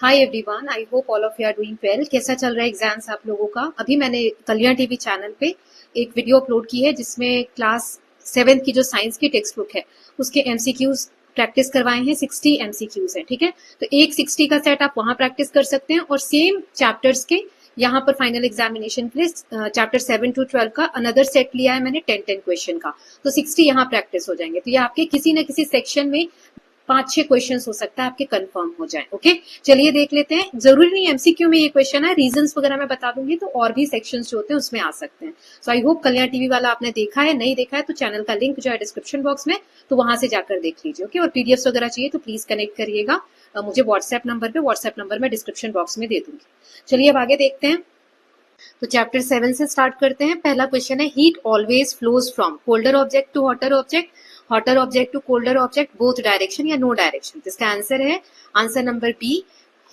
Hi everyone, I hope all of you are doing well. कैसा चल रहा है एग्जाम्स आप लोगों का? अभी मैंने कल्याण टीवी चैनल पे एक वीडियो अपलोड की है जिसमें क्लास 7 की जो साइंस की टेक्स्ट बुक है उसके एमसीक्यूज प्रैक्टिस करवाए हैं। 60 एमसीक्यूज है, ठीक है। तो एक 60 का सेट आप वहां प्रैक्टिस कर सकते हैं और सेम चैप्टर्स के यहाँ पर फाइनल एग्जामिनेशन के लिए चैप्टर 7 to 12 का अनदर सेट लिया है मैंने 10 क्वेश्चन का। तो 60 यहाँ प्रैक्टिस हो जाएंगे। तो ये आपके किसी न किसी सेक्शन में 5-6 क्वेश्चन हो सकता है आपके कंफर्म हो जाए। ओके, चलिए देख लेते हैं। जरूरी नहीं एमसीक्यू में ये क्वेश्चन है, रीजंस वगैरह मैं बता दूंगी तो और भी सेक्शंस जो होते हैं उसमें आ सकते हैं। So I hope Kalyan TV वाला आपने देखा है, नहीं देखा है तो चैनल का लिंक जो है डिस्क्रिप्शन बॉक्स में, तो वहां से जाकर देख लीजिए। ओके, और पीडीएफ वगैरह चाहिए तो प्लीज कनेक्ट करिएगा मुझे व्हाट्सएप नंबर में डिस्क्रिप्शन बॉक्स में दे दूंगी। चलिए अब आगे देखते हैं। तो चैप्टर 7 से स्टार्ट करते हैं। पहला क्वेश्चन है, heat always flows from colder object to hotter object, hotter object to colder object, both direction या नो डायरेक्शन। इसका आंसर है answer number B,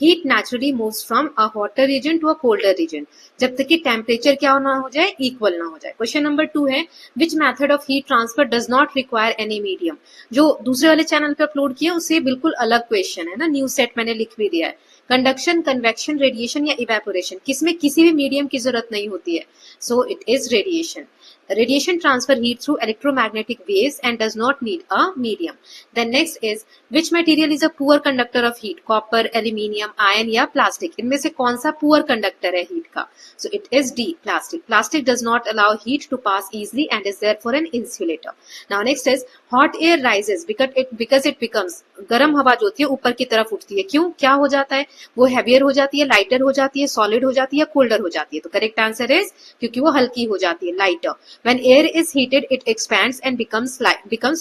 heat naturally moves from a hotter region to a colder region, जब तक कि temperature क्या ना हो जाए, इक्वल ना हो जाए। क्वेश्चन नंबर 2 है, which method of heat transfer does not require any medium. जो दूसरे वाले चैनल पे अपलोड किया उससे बिल्कुल अलग क्वेश्चन है ना, न्यू सेट मैंने लिख भी दिया है। कंडक्शन, कन्वेक्शन, रेडिएशन या इवेपोरेशन, किसमें किसी भी मीडियम की जरूरत नहीं होती है। सो it is radiation. Radiation transfer heat through electromagnetic waves and does not need a medium. Then next is, which material is a poor conductor of heat? Copper, aluminium, iron या plastic? इनमें से कौन सा poor conductor है heat का? So it is D, plastic. Plastic does not allow heat to pass easily and is therefore an insulator. Now next is, hot air rises because it becomes, गर्म हवा जो होती है ऊपर की तरफ उठती है। क्यों? क्या हो जाता है? वो heavier हो जाती है, lighter हो जाती है, solid हो जाती है, colder हो जाती है। तो correct answer is, क्योंकि वो हल्की हो जाती है, lighter. When air is heated, it expands and becomes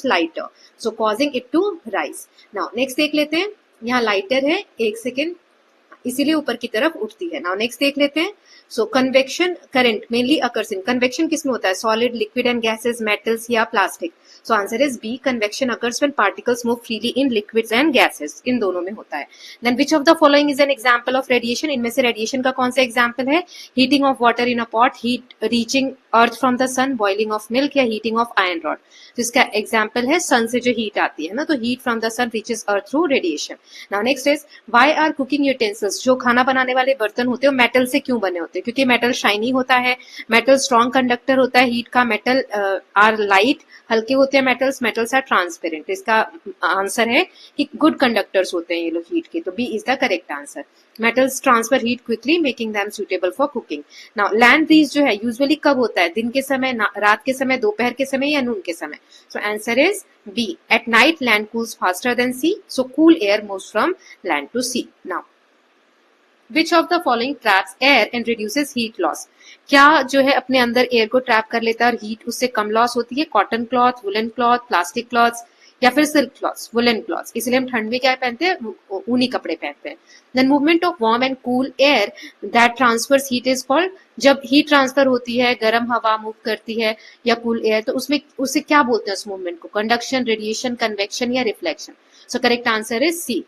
lighter, so causing it to rise. Now next देख लेते हैं। यहाँ lighter है, एक सेकेंड, इसीलिए ऊपर की तरफ उठती है। Now next देख लेते हैं। So convection current mainly occurs in, convection किसमें होता है? Solid, liquid and gases, metals या plastic. So answer is B, convection occurs when particles move freely in liquids and gases. इन दोनों में होता है। Then which of the following is an example of radiation? इनमें से radiation का कौन सा example है? Heating of water in a pot, heat reaching earth from the sun, boiling of milk या heating of iron rod. तो इसका example है sun से जो heat आती है ना, तो heat from the sun reaches earth through radiation. Now next is, why are cooking utensils, जो खाना बनाने वाले बर्तन होते हैं, मेटल से क्यों बने होते हैं? क्योंकि मेटल शाइनी होता है, मेटल स्ट्रॉन्ग कंडक्टर होता है हीट का, मेटल आर लाइट, हल्के होते हैं मेटल्स आर ट्रांसपेरेंट। इसका आंसर है कि गुड कंडक्टर्स होते हैं ये लोग हीट के, तो B is the correct answer. Metals transfer heat quickly making them suitable for cooking. Now land breeze जो है यूजुअली कब होता है? दिन के समय, रात के समय, दोपहर के समय या नून के समय? So answer is B, at night land cools faster than sea, so cool air moves from land to sea. Now Which of the following traps air and reduces heat loss? क्या जो है अपने अंदर air को trap कर लेता है और हीट उससे कम लॉस होती है? Cotton cloth, woollen cloth, plastic cloth या फिर सिल्क क्लॉथ, वुलन क्लॉथ। इसलिए हम ठंड में क्या पहनते हैं? ऊनी कपड़े पहनते हैं। Then movement of warm and cool air that transfers heat is called, जब हीट ट्रांसफर होती है, गर्म हवा मूव करती है या कूल एयर, तो उसमें उसे क्या बोलते हैं उस मूवमेंट को? कंडक्शन, रेडिएशन, कन्वेक्शन या reflection? So correct answer is C,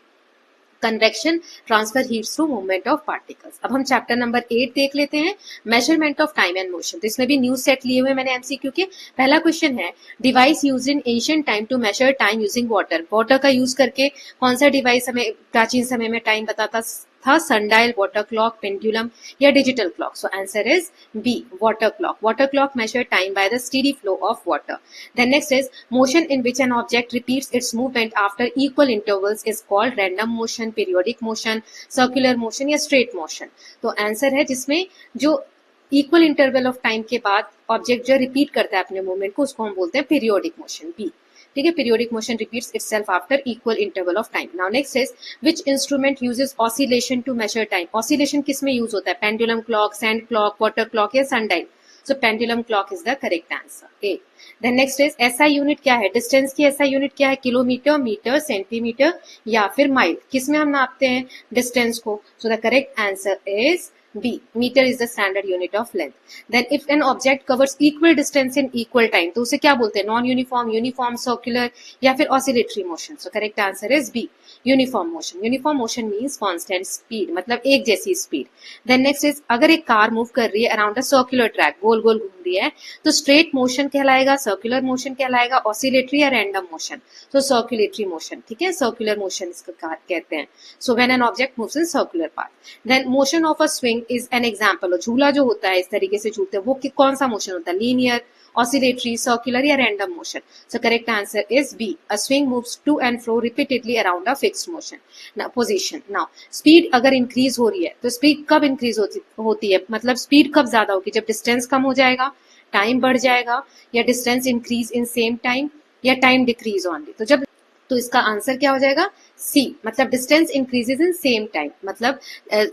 convection transfer heat through movement of particles. अब हम चैप्टर नंबर 8 देख लेते हैं, measurement of time and motion. तो इसमें भी न्यू सेट लिए हुए मैंने एमसीक्यू के। पहला क्वेश्चन है, device used in ancient time to measure time using water. Water का यूज करके कौन सा डिवाइस हमें प्राचीन समय में टाइम बताता था? सनडायल, वाटर क्लॉक, पेंडुलम या digital clock? So answer is B, water clock. Water clock measure time by the steady flow of water. Then next is, motion in which an object repeats its movement after equal intervals is called random motion, periodic motion, circular motion या straight motion. तो answer है जिसमें जो equal interval of time के बाद object जो repeat करता है अपने मूवमेंट को, उसको हम बोलते हैं पीरियोडिक मोशन, बी। ठीक है, periodic motion repeats itself after equal interval of time. Now next is, which instrument uses oscillation to measure time. Oscillation किस में यूज होता है? Pendulum clock, sand clock, water clock या sundial? So pendulum clock is the correct answer, A. Then next is, SI unit क्या है? Distance की SI unit क्या है? किलोमीटर, मीटर, सेंटीमीटर या फिर माइल? किसमें हम नापते हैं डिस्टेंस को? सो the correct answer is B, meter is the standard unit of length. Then if an object covers equal distance in equal time, तो उसे क्या बोलते हैं? नॉन यूनिफॉर्म, यूनिफॉर्म, सर्कुलर या फिर oscillatory motion? So correct answer is B, uniform motion. Uniform motion means constant speed, मतलब एक जैसी स्पीड. देन नेक्स्ट इज, अगर एक कार मूव कर रही है अराउंड अ सर्कुलर ट्रैक, गोल गोल घूम दिया है, तो स्ट्रेट मोशन कहलाएगा, सर्कुलर मोशन कहलाएगा, ऑसिलेटरी या रैंडम मोशन, तो सर्कुलेटरी मोशन, ठीक है, सर्कुलर मोशन इसको कहते हैं। So when an object moves in circular path. Then motion of a swing is an example, झूला जो होता है इस तरीके से झूलते हैं वो कौन सा मोशन होता है, लीनियर, oscillatory, circular या random motion. So correct answer is B. A swing moves to and fro repeatedly around a fixed motion. Now position. Now speed अगर increase हो रही है तो speed कब increase होती है, मतलब speed कब ज्यादा होगी, जब distance कम हो जाएगा, time बढ़ जाएगा, या distance increase in same time, या time decrease only. तो इसका आंसर क्या हो जाएगा, सी, मतलब distance increases in same time, मतलब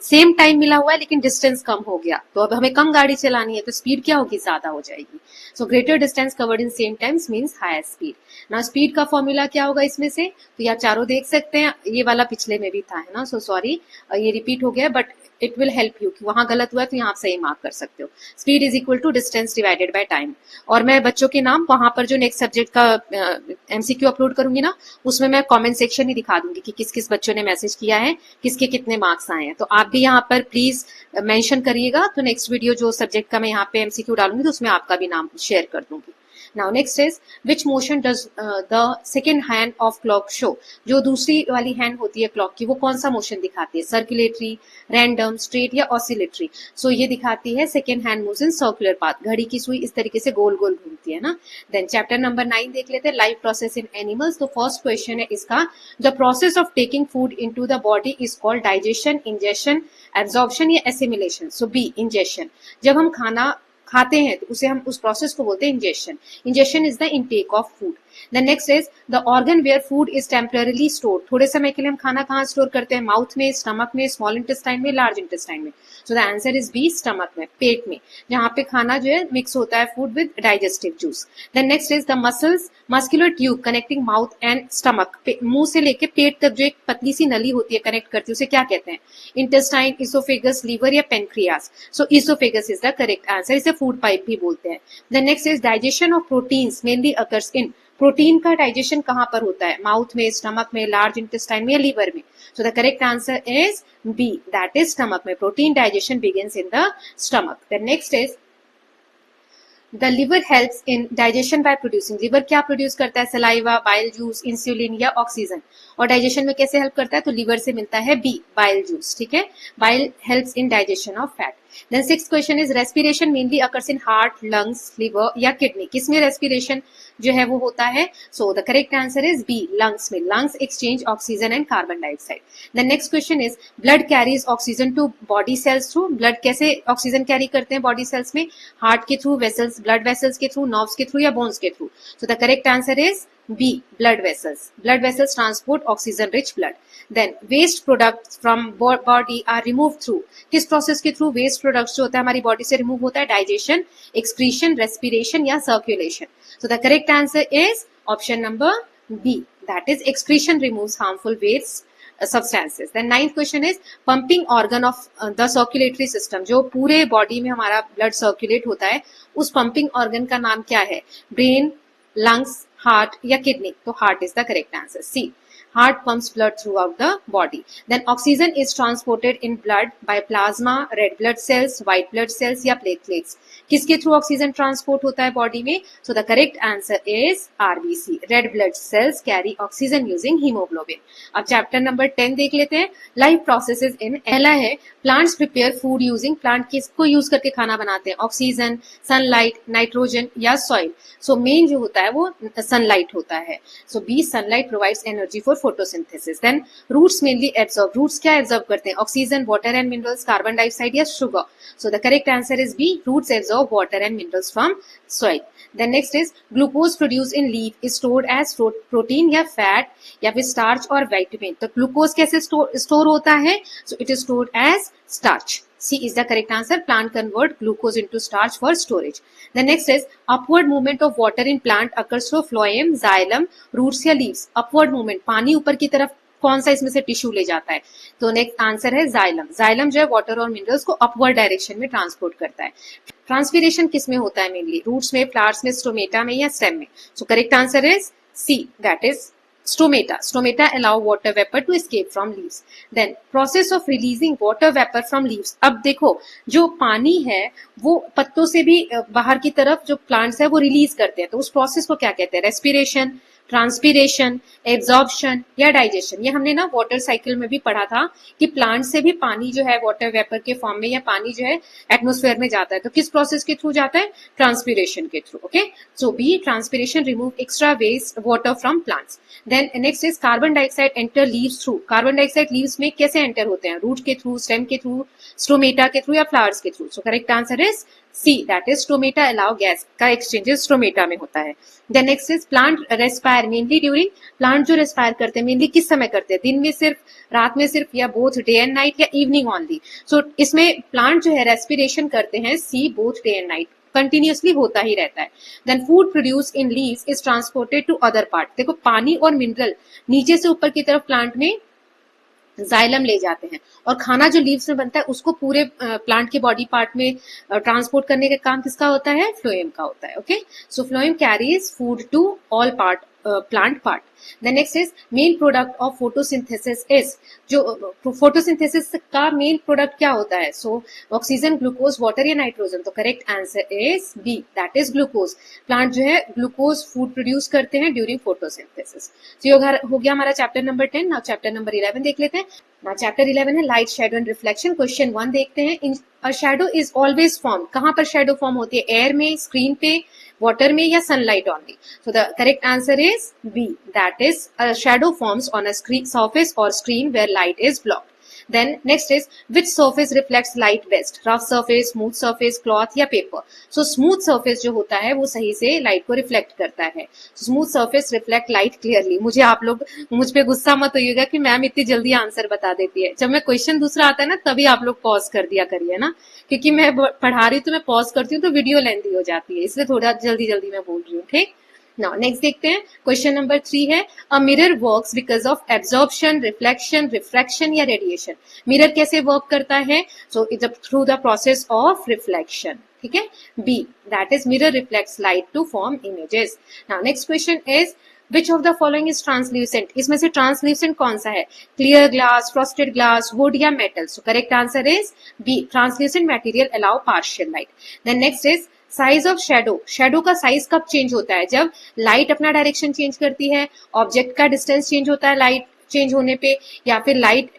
सेम टाइम मिला हुआ है लेकिन डिस्टेंस कम हो गया, तो अब हमें कम गाड़ी चलानी है तो स्पीड क्या होगी, ज्यादा हो जाएगी। So greater distance covered in same times means higher speed. ना स्पीड का फॉर्मूला क्या होगा इसमें से, तो या चारों देख सकते हैं, ये वाला पिछले में भी था, है ना, सो सॉरी ये रिपीट हो गया, but it will help you कि वहां गलत हुआ है तो यहाँ आप सही मार्क कर सकते हो। Speed is equal to distance divided by time. और मैं बच्चों के नाम वहां पर जो नेक्स्ट सब्जेक्ट का एमसीक्यू अपलोड करूंगी ना, उसमें मैं कमेंट सेक्शन ही दिखा दूंगी कि किस किस बच्चों ने मैसेज किया है, किसके कितने मार्क्स आए हैं, तो आप भी यहाँ पर प्लीज मेंशन करिएगा, तो नेक्स्ट वीडियो जो सब्जेक्ट का मैं यहाँ पे एमसीक्यू डालूंगी तो उसमें आपका भी नाम शेयर कर दूंगी। Now next is which motion does the second hand of clock show? जो दूसरी वाली हैंड होती है क्लॉक की वो कौन सा मोशन दिखाती है, सर्कुलेटरी, रैंडम, स्ट्रेट या ऑसिलेटरी। सो ये दिखाती है second hand moves in circular path, घड़ी की सुई इस तरीके से गोल गोल घूमती है ना। देन चैप्टर नंबर 9 देख लेते हैं, लाइफ प्रोसेस इन एनिमल्स। तो फर्स्ट क्वेश्चन है इसका, the process of taking food into the body is called digestion, ingestion, absorption या एसिमिलेशन। सो बी, इंजेशन। जब हम खाना खाते हैं तो उसे हम उस प्रोसेस को बोलते हैं ingestion. Ingestion is the intake of food. The next is the organ where food is temporarily store. थोड़े समय के लिए हम खाना कहाँ स्टोर करते हैं, माउथ में, स्टमक में, स्मॉल इंटेस्टाइन में, लार्ज इंटेस्टाइन में। So the answer is B, stomach में, पेट में, जहाँ पे खाना जो है मिक्स होता है food with digestive juice. Then next is the muscles, muscular tube connecting mouth and stomach, मुंह से लेके पेट तक जो एक पतली सी नली होती है कनेक्ट करती है उसे क्या कहते हैं, इंटेस्टाइन, इसोफेगस, लीवर या pancreas. So oesophagus is the correct answer, इसे फूड पाइप भी बोलते हैं। Then next is digestion of proteins mainly occurs in, protein का डाइजेशन कहाँ पर होता है, माउथ में, स्टमक में, लार्ज इंटेस्टाइन में या लीवर में। So the correct answer is B, that is stomach में, protein digestion begins in the stomach. The next is the liver helps in digestion by producing, liver क्या produce करता है, saliva, bile juice, insulin या oxygen. और digestion में कैसे help करता है, तो लिवर से मिलता है बी, बाइल जूस, ठीक है, bile helps in digestion of fat. Then sixth question is respiration mainly occurs in heart, lungs, liver या किडनी, किसमें रेस्पिरेशन जो है वो होता है, so the correct answer is B, lungs में, lungs exchange oxygen and carbon dioxide. Then next question is blood carries oxygen to body cells through, blood कैसे oxygen carry करते हैं बॉडी सेल्स में, हार्ट के थ्रू, वेसल्स, ब्लड वेसल्स के through, nerves के through या bones के through. So the correct answer is B, blood vessels. Blood vessels transport oxygen rich blood. Then waste products from body are removed through, किस process के through waste products जो होता है हमारी body से रिमूव होता है, डाइजेशन, एक्सक्रीशन, रेस्पिरेशन या circulation. So the correct answer is option number B, that is excretion removes harmful waste substances. Then ninth question is pumping organ of the circulatory system, जो पूरे body में हमारा blood circulate होता है उस pumping organ का नाम क्या है, ब्रेन, लंग्स, हार्ट या किडनी। तो heart is the correct answer, C, heart pumps blood throughout the body. Then oxygen is transported in blood by plasma, red blood cells, white blood cells या platelets. किसके through oxygen transport होता है body में, so the correct answer is RBC, red blood cells carry oxygen using haemoglobin. अब chapter number 10 देख लेते हैं, life processes in. पहला है plants prepare food using, plant किसको यूज करके खाना बनाते हैं, ऑक्सीजन, सनलाइट, नाइट्रोजन या सॉइल। सो मेन जो होता है वो सनलाइट होता है, so B, sunlight provides energy for photosynthesis. Then roots mainly absorb, roots क्या एब्जॉर्ब करते हैं, oxygen, water and minerals, carbon dioxide या sugar. So the correct answer is B, roots absorb water and minerals from soil. Then next is glucose produced in leaf is stored as protein या fat या फिर starch और vitamin। तो glucose कैसे store होता है, so it is stored as starch. C is the correct answer. Plant convert glucose into starch for storage. The next is upward movement of water in plant occurs through phloem, xylem, roots या leaves. Upward movement, पानी ऊपर की तरफ कौन सा इसमें से tissue ले जाता है, तो नेक्स्ट आंसर है जाइलम। जाइलम जो है वाटर और मिनरल्स को अपवर्ड डायरेक्शन में ट्रांसपोर्ट करता है। ट्रांसपीरेशन किस में होता है, मेनली रूट्स में, फ्लावर्स में, स्टोमेटा में या स्टेम में। So correct answer is C, that is Stomata allow water vapor to escape from leaves. Then process of releasing water vapor from leaves. अब देखो जो पानी है वो पत्तों से भी बाहर की तरफ जो प्लांट्स है वो रिलीज करते हैं, तो उस प्रोसेस को क्या कहते हैं? रेस्पिरेशन, ट्रांसपीरेशन, एब्जॉर्प्शन या डाइजेशन। ये हमने ना वाटर साइकिल में भी पढ़ा था कि प्लांट से भी पानी जो है वाटर वेपर के फॉर्म में या पानी जो है एटमोस्फेयर में जाता है, तो किस प्रोसेस के थ्रू जाता है? ट्रांसपीरेशन के through. Okay, so B transpiration remove extra waste water from plants. Then next is carbon dioxide enter leaves through. Carbon dioxide leaves में कैसे एंटर होते हैं? रूट के थ्रू, स्टेम के थ्रू, स्टोमेटा के थ्रू या फ्लावर्स के through. So correct answer is C, that is stomata allow gas का एक्सचेंजेस स्टोमेटा में होता है। Then next is plant respire mainly during. Plant जो रेस्पायर करते हैं मेनली किस समय करते हैं? दिन में सिर्फ, रात में सिर्फ, या बोथ डे एंड नाइट या इवनिंग ऑनली? सो इसमें प्लांट जो है रेस्पिरेशन करते हैं C both day and night, continuously होता ही रहता है। Then food produce in leaves is transported to other part. देखो पानी और मिनरल नीचे से ऊपर की तरफ प्लांट में जाइलम ले जाते हैं, और खाना जो लीव्स में बनता है उसको पूरे प्लांट के बॉडी पार्ट में ट्रांसपोर्ट करने का काम किसका होता है? फ्लोएम का होता है। Okay, so phloem carries food to all part plant part. The next is main product of photosynthesis is, जो photosynthesis का मेन प्रोडक्ट क्या होता है? सो ऑक्सीजन, ग्लूकोज, वाटर या नाइट्रोजन? तो correct answer is B, that is glucose. Plant जो है glucose food produce करते हैं ड्यूरिंग फोटोसिंथेसिस। तो ये हो गया हमारा chapter number 10। Now chapter number 11 देख लेते हैं। नाउ चैप्टर 11 है light, shadow and reflection. Question 1 देखते हैं। A shadow is always form, कहां पर शैडो फॉर्म होती है? एयर में, स्क्रीन पे, वाटर में या sunlight only? So the correct answer is B, that is a shadow forms on a screen surface or screen where light is blocked. Then next is which surface reflects light best? Rough surface, smooth surface, cloth या paper? So smooth surface जो होता है वो सही से light को reflect करता है। So smooth surface reflect light clearly। मुझे आप लोग मुझ पे गुस्सा मत होइएगा कि मैम इतनी जल्दी आंसर बता देती है। जब मैं क्वेश्चन दूसरा आता है ना तभी आप लोग पॉज कर दिया करिए ना, क्योंकि मैं पढ़ा रही हूँ तो मैं पॉज करती हूँ तो वीडियो लेंथी हो जाती है, इसलिए थोड़ा जल्दी जल्दी मैं बोल रही हूँ। ठीक, नाउ नेक्स्ट देखते हैं। क्वेश्चन नंबर 3 है a mirror works because of absorption, reflection, refraction या रेडिएशन। मिरर कैसे वर्क करता है? So it's through the process of reflection. ठीक है, B, that is mirror reflects light to form images. Now next question is which of the following is translucent. इसमें से translucent कौन सा है? Clear glass, frosted glass, wood या metal? So correct answer is B, translucent material allow partial light. Then next is size of shadow. Shadow का size कब change होता है? जब लाइट अपना डायरेक्शन चेंज करती है, ऑब्जेक्ट का डिस्टेंस चेंज होता है लाइट चेंज होने पे, या फिर लाइट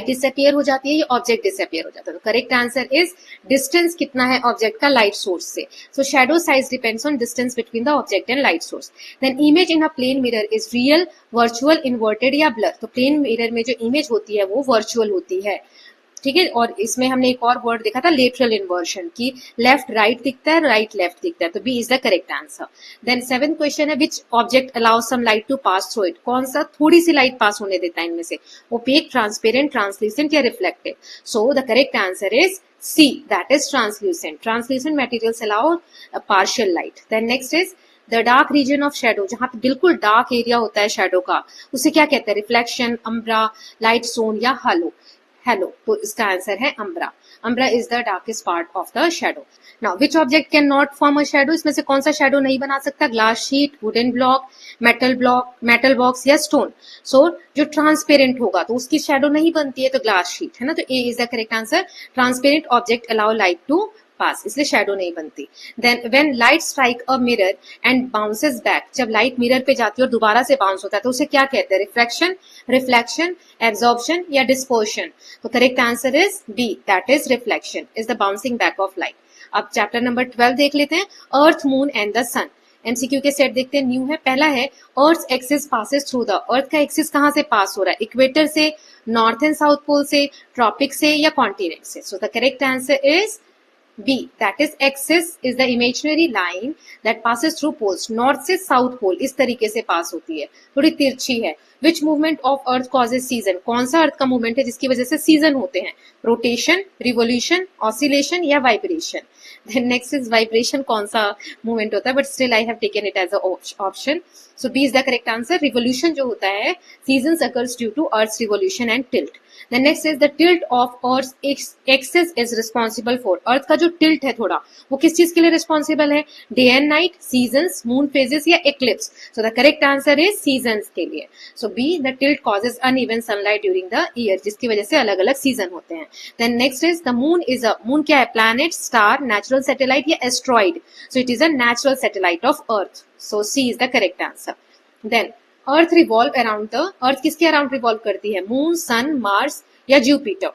डिसअपियर हो जाती है या ऑब्जेक्ट डिसअपियर हो जाता है। तो करेक्ट आंसर इज डिस्टेंस कितना है ऑब्जेक्ट का लाइट सोर्स से। So shadow size depends on distance between the object and light source. Then image in a plane mirror is real, virtual, inverted या blur? तो प्लेन मिरर में जो image होती है वो वर्चुअल होती है। ठीक है, और इसमें हमने एक और वर्ड देखा था लेटरल इन्वर्शन की, लेफ्ट राइट दिखता है, राइट लेफ्ट दिखता है, तो B is the correct answer. Then 7th question है which object allow some light to pass through it. कौन सा थोड़ी सी लाइट पास होने देता है इनमें से? ओपेक, ट्रांसपेरेंट, ट्रांसल्यूसेंट या reflective? So the correct answer is C, that is translucent. Translucent materials allow partial light. Then next is the dark region of shadow, जहां पे बिल्कुल डार्क एरिया होता है शेडो का, उसे क्या कहते हैं? रिफ्लेक्शन, अम्ब्रा, लाइट जोन या हालो? हेलो, तो इसका आंसर है umbra. Umbra is the darkest part of the shadow. Now which object can not form a shadow. इसमें से कौन सा शेडो नहीं बना सकता? Glass sheet, wooden block, metal box या स्टोन? सो जो ट्रांसपेरेंट होगा तो उसकी शेडो नहीं बनती है, तो ग्लास शीट है ना, तो A is the correct answer. Transparent object allow light to pass, इसलिए शेडो नहीं बनती। Then when light strike a mirror and bounces back, जब लाइट मिरर पे जाती है और दोबारा से बाउंस होता है तो उसे क्या कहते हैं? रिफ्रैक्शन, रिफ्लेक्शन, एब्जॉर्प्शन या डिस्पर्शन? तो correct answer is B, that is reflection, is the bouncing back of light. अब चैप्टर नंबर 12 देख लेते हैं, earth, moon and the sun. MCQ के सेट देखते हैं, न्यू है। पहला है earth axis passes through the. अर्थ का एक्सिस कहां से पास हो रहा है? इक्वेटर से, नॉर्थ एंड साउथ पोल से, ट्रॉपिक से या कॉन्टिनेंट से? सो the correct answer is B, that is axis is the imaginary line that passes through poles. North से साउथ पोल इस तरीके से पास होती है, थोड़ी तिरछी है। Which movement of Earth causes season? कौन सा अर्थ का मूवमेंट है जिसकी वजह से सीजन होते हैं? रोटेशन, रिवोल्यूशन, ऑसिलेशन या vibration? Then next is vibration, कौन सा मूवमेंट होता है? But still I have taken it as a option, so B is the correct answer. Revolution जो होता है, season occurs due to earth revolution and tilt. Then next is the tilt of earth axis is responsible for, earth का जो tilt है थोड़ा वो किस चीज के लिए रिस्पॉन्सिबल है, day and night, seasons, moon phases या eclipse. So the correct answer is seasons के लिए। So B the tilt causes uneven sunlight during the year, जिसकी वजह से अलग अलग सीजन होते हैं। Then next is the moon is a, moon क्या है, प्लैनेट, स्टार, नेचुरल सैटेलाइट या asteroid. So it is a natural satellite of earth. So C is the correct answer. Then earth revolve around the, earth किसके around revolve करती है, moon, sun, Mars या Jupiter.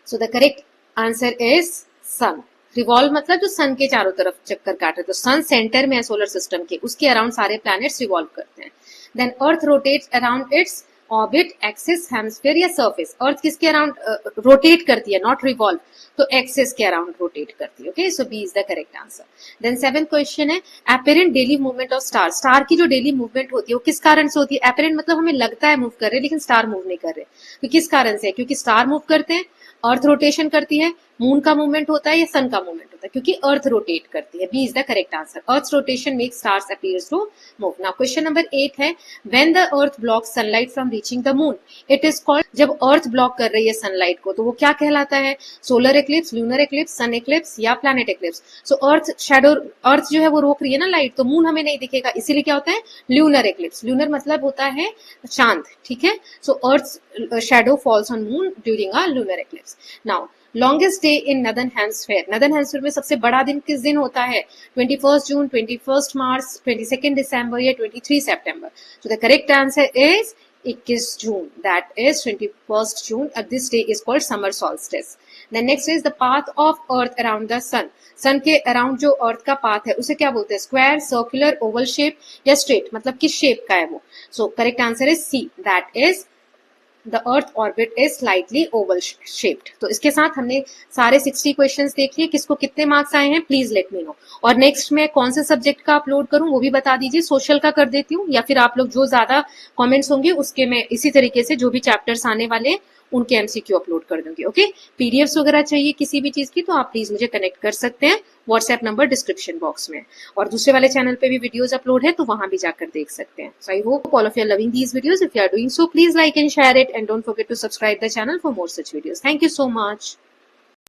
So the correct answer is sun. Revolve मतलब जो सन के चारों तरफ चक्कर काट रहे, तो सन सेंटर में है सोलर सिस्टम के, उसके अराउंड सारे प्लैनेट्स रिवॉल्व करते हैं। Then earth rotates around its orbit, axis, hemisphere या सरफेस। अर्थ किसके अराउंड रोटेट करती है, नॉट रिवॉल्व, तो एक्सिस के अराउंड रोटेट करती है। Okay, so B is the correct answer. Then 7th question है apparent daily movement of star, star की जो डेली मूवमेंट होती है वो किस कारण से होती है, एपेरेंट मतलब हमें लगता है मूव कर रहे हैं लेकिन स्टार मूव नहीं कर रहे, तो किस कारण से, क्योंकि स्टार मूव करते हैं, अर्थ रोटेशन करती है, मून का मूवमेंट होता है या सन का मूवमेंट होता है, क्योंकि अर्थ रोटेट करती है। B is the correct answer, earth rotation makes stars appears to move. Now question number 8 है when the earth blocks sunlight from reaching the moon it is called, जब अर्थ ब्लॉक कर रही है सनलाइट को तो वो क्या कहलाता है, सोलर एक्लिप्स, लूनर एक्लिप्स, सन एक्लिप्स या प्लैनेट एक्लिप्स। सो अर्थ शैडो, अर्थ जो है वो रोक रही है ना लाइट, तो मून हमें नहीं दिखेगा, इसीलिए क्या होता है, ल्यूनर एक्लिप्स। लूनर मतलब होता है चांद, ठीक है। So earth shadow falls on moon during a lunar eclipse. Now longest day in northern hemisphere, northern hemisphere में सबसे बड़ा दिन किस दिन होता है, 21 जून, 21 मार्च, 22 दिसंबर या 23 सितंबर। So the correct answer is 21 June, that is 21 June. This day is called summer solstice. Then next is the path of earth around the sun, sun के अराउंड जो अर्थ का पाथ है उसे क्या बोलते हैं, स्क्वायर, सर्कुलर, ओवल शेप या स्ट्रेट, मतलब किस शेप का है वो। So correct answer is C, that is the earth orbit is slightly oval shaped. तो इसके साथ हमने सारे 60 क्वेश्चंस देख लिए, किसको कितने मार्क्स आए हैं प्लीज लेट मी नो। और नेक्स्ट मैं कौन से सब्जेक्ट का अपलोड करूं वो भी बता दीजिए, सोशल का कर देती हूँ या फिर आप लोग जो ज्यादा कमेंट्स होंगे उसके मैं इसी तरीके से जो भी चैप्टर्स आने वाले उनके एमसीक्यू अपलोड कर दूंगी। ओके, पीडीएफ्स वगैरह चाहिए किसी भी चीज की तो आप प्लीज मुझे कनेक्ट कर सकते हैं, व्हाट्सएप नंबर डिस्क्रिप्शन बॉक्स में, और दूसरे वाले चैनल पे भी वीडियोस अपलोड है तो वहां भी जाकर देख सकते हैं। So I hope all of you are loving these videos. If you are doing so please like and share it and don't forget to subscribe the channel for more such videos. Thank you so much.